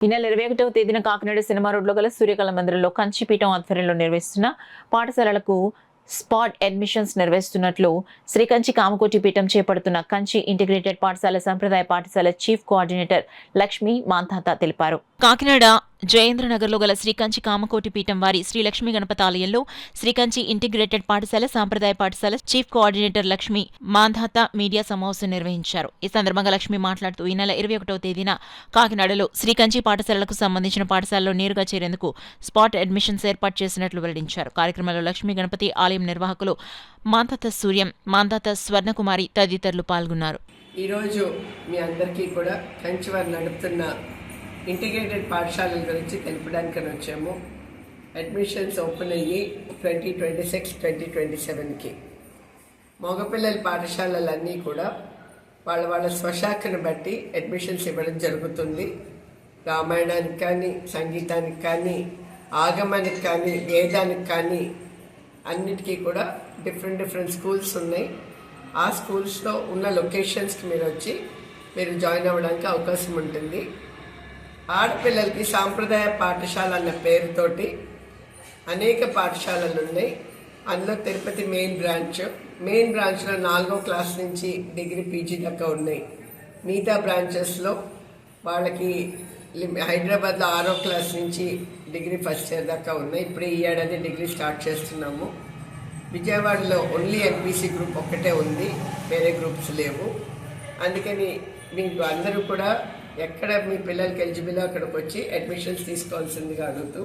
ఈ నెల 21వ తేదీన కాకినాడ సినిమా రోడ్లో గల సూర్యకళ మందిరంలో కంచిపీఠం ఆధ్వర్యంలో నిర్వహిస్తున్న పాఠశాలలకు స్పాట్ అడ్మిషన్స్ నిర్వహిస్తున్నట్లు శ్రీ కంచి కామకోటి పీఠం చేపడుతున్న కంచి ఇంటిగ్రేటెడ్ పాఠశాల సంప్రదాయ పాఠశాల చీఫ్ కోఆర్డినేటర్ లక్ష్మీ మాంధాత తెలిపారు. కాకినాడ జయేంద్రనగర్లో గల శ్రీ కంచి కామకోటి పీఠం వారి శ్రీ లక్ష్మీ గణపతాలయంలో శ్రీ కంచి ఇంటిగ్రేటెడ్ పాఠశాల సాంప్రదాయ పాఠశాల chief coordinator Lakshmi Mandhata media సమావేశం నిర్వహించారు. ఈ సందర్భంగా లక్ష్మి మాట్లాడుతూ ఈ నెల 21వ తేదీన కాకినాడలో శ్రీ కంచి పాఠశాలలకు సంబంధించిన పాఠశాలలో నేరుగా చేరేందుకు స్పాట్ అడ్మిషన్స్ ఏర్పాటు చేసినట్లు వెల్లడించారు. కార్యక్రమంలో లక్ష్మీ గణపతి ఆలయం నిర్వాహకులు మాంధాత సూర్యం, మాంధాత స్వర్ణకుమారి తదితరులు పాల్గొన్నారు. ఈరోజు మీ అందరికీ కూడా కంచి వారు నడుపుతున్న ఇంటిగ్రేటెడ్ పాఠశాలల గురించి తెలుపడానికి వచ్చాము. అడ్మిషన్స్ ఓపెన్ అయ్యి 2026-2027కి మగపిల్లల పాఠశాలలన్నీ కూడా వాళ్ళ స్వశాఖను బట్టి అడ్మిషన్స్ ఇవ్వడం జరుగుతుంది. రామాయణానికి కానీ, సంగీతానికి కానీ, ఆగమానికి కానీ, వేదానికి కానీ అన్నిటికీ కూడా డిఫరెంట్ స్కూల్స్ ఉన్నాయి. ఆ స్కూల్స్లో ఉన్న లొకేషన్స్కి మీరు వచ్చి మీరు జాయిన్ అవ్వడానికి అవకాశం ఉంటుంది. ఆడపిల్లలకి సాంప్రదాయ పాఠశాల అన్న పేరుతోటి అనేక పాఠశాలలు ఉన్నాయి. అందులో తిరుపతి మెయిన్ బ్రాంచ్లో 4వ క్లాస్ నుంచి డిగ్రీ పీజీ దాకా ఉన్నాయి. మిగతా బ్రాంచెస్లో వాళ్ళకి హైదరాబాద్లో 6వ క్లాస్ నుంచి డిగ్రీ ఫస్ట్ ఇయర్ దాకా ఉన్నాయి. ఇప్పుడు ఈ ఏడాది డిగ్రీ స్టార్ట్ చేస్తున్నాము. విజయవాడలో ఓన్లీ ఎంపీసీ గ్రూప్ ఒక్కటే ఉంది, వేరే గ్రూప్స్ లేవు. అందుకని మీకు అందరూ కూడా ఎక్కడ మీ పిల్లలకి ఎలిజిబుల్ అక్కడికి వచ్చి అడ్మిషన్స్ తీసుకోవాల్సిందిగా అడుగుతూ,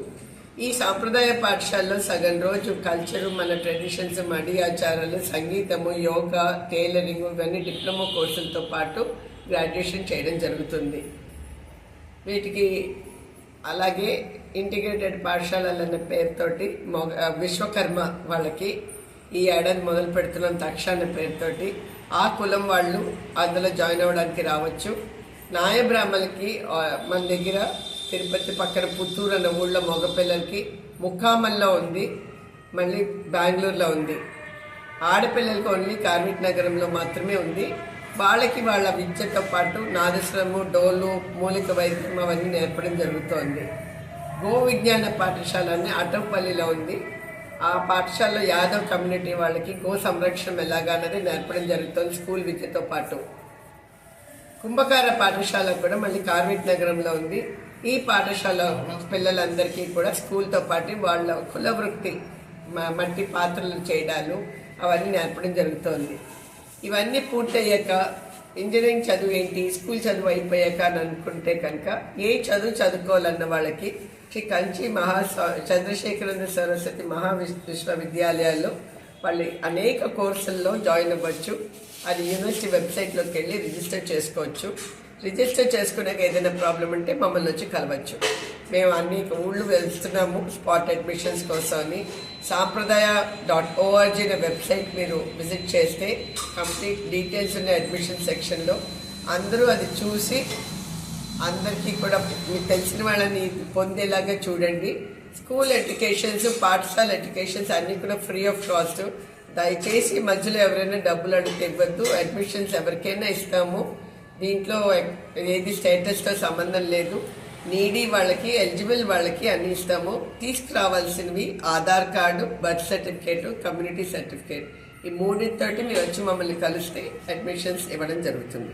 ఈ సాంప్రదాయ పాఠశాలలో సగం రోజు కల్చరు, మన ట్రెడిషన్స్, మడి ఆచారాలు, సంగీతము, యోగా, టైలరింగ్ ఇవన్నీ డిప్లొమా కోర్సులతో పాటు గ్రాడ్యుయేషన్ చేయడం జరుగుతుంది. వీటికి అలాగే ఇంటిగ్రేటెడ్ పాఠశాలలు అన్న పేరుతోటి విశ్వకర్మ వాళ్ళకి ఈ ఏడాది మొదలు పెడుతున్నాం తక్ష అన్న పేరుతోటి ఆ కులం వాళ్ళు అందులో జాయిన్ అవ్వడానికి రావచ్చు. నాయ బ్రాహ్మణులకి మన దగ్గర తిరుపతి పక్కన పుత్తూరు అన్న ఊళ్ళో మగపిల్లలకి ముక్కామల్లో ఉంది, మళ్ళీ బెంగళూరులో ఉంది. ఆడపిల్లలకి ఓన్లీ కార్మిక్ నగరంలో మాత్రమే ఉంది. వాళ్ళకి వాళ్ళ విద్యతో పాటు నాదస్వరము, డోలు, మూలిక వైద్యం అవన్నీ నేర్పడం జరుగుతోంది. గో విజ్ఞాన పాఠశాల అని అటవపల్లిలో ఉంది. ఆ పాఠశాలలో యాదవ్ కమ్యూనిటీ వాళ్ళకి గో సంరక్షణ ఎలాగన్నది నేర్పడం జరుగుతుంది స్కూల్ విద్యతో పాటు. కుంభకార పాఠశాల కూడా మళ్ళీ కార్మిక్ నగరంలో ఉంది. ఈ పాఠశాల పిల్లలందరికీ కూడా స్కూల్తో పాటు వాళ్ళ కుల వృత్తి, మట్టి పాత్రలు చేయడాలు అవన్నీ నేర్పడం జరుగుతోంది. ఇవన్నీ పూర్తయ్యాక ఇంజనీరింగ్ చదువు ఏంటి, స్కూల్ చదువు అయిపోయాక అని అనుకుంటే కనుక ఏ చదువు చదువుకోవాలన్న వాళ్ళకి శ్రీ కంచి చంద్రశేఖరేంద్ర సరస్వతి విశ్వవిద్యాలయాల్లో వాళ్ళు అనేక కోర్సుల్లో జాయిన్ అవ్వచ్చు. అది యూనివర్సిటీ వెబ్సైట్లోకి వెళ్ళి రిజిస్టర్ చేసుకోవచ్చు. రిజిస్టర్ చేసుకున్నాక ఏదైనా ప్రాబ్లం ఉంటే మమ్మల్ని వచ్చి కలవచ్చు. మేము అనేక ఊళ్ళు వెళ్తున్నాము స్పాట్ అడ్మిషన్స్ కోసం అని. సాంప్రదాయ.org అనే వెబ్సైట్ మీరు విజిట్ చేస్తే కంప్లీట్ డీటెయిల్స్ ఉన్న అడ్మిషన్ సెక్షన్లో అందరూ అది చూసి అందరికీ కూడా మీకు తెలిసిన వాళ్ళని పొందేలాగా చూడండి. స్కూల్ ఎడ్యుకేషన్స్, పాఠశాల ఎడ్యుకేషన్స్ అన్నీ కూడా ఫ్రీ ఆఫ్ కాస్ట్. దయచేసి మధ్యలో ఎవరైనా డబ్బులు అడిగితే ఇవ్వద్దు. అడ్మిషన్స్ ఎవరికైనా ఇస్తాము. దీంట్లో ఏది స్టేటస్తో సంబంధం లేదు. నీడీ వాళ్ళకి, ఎలిజిబుల్ వాళ్ళకి అన్ని ఇస్తాము. తీసుకురావాల్సినవి Aadhaar card, birth certificate, community certificate. ఈ మూడింటితోటి మీరు వచ్చి మమ్మల్ని కలిస్తే అడ్మిషన్స్ ఇవ్వడం జరుగుతుంది.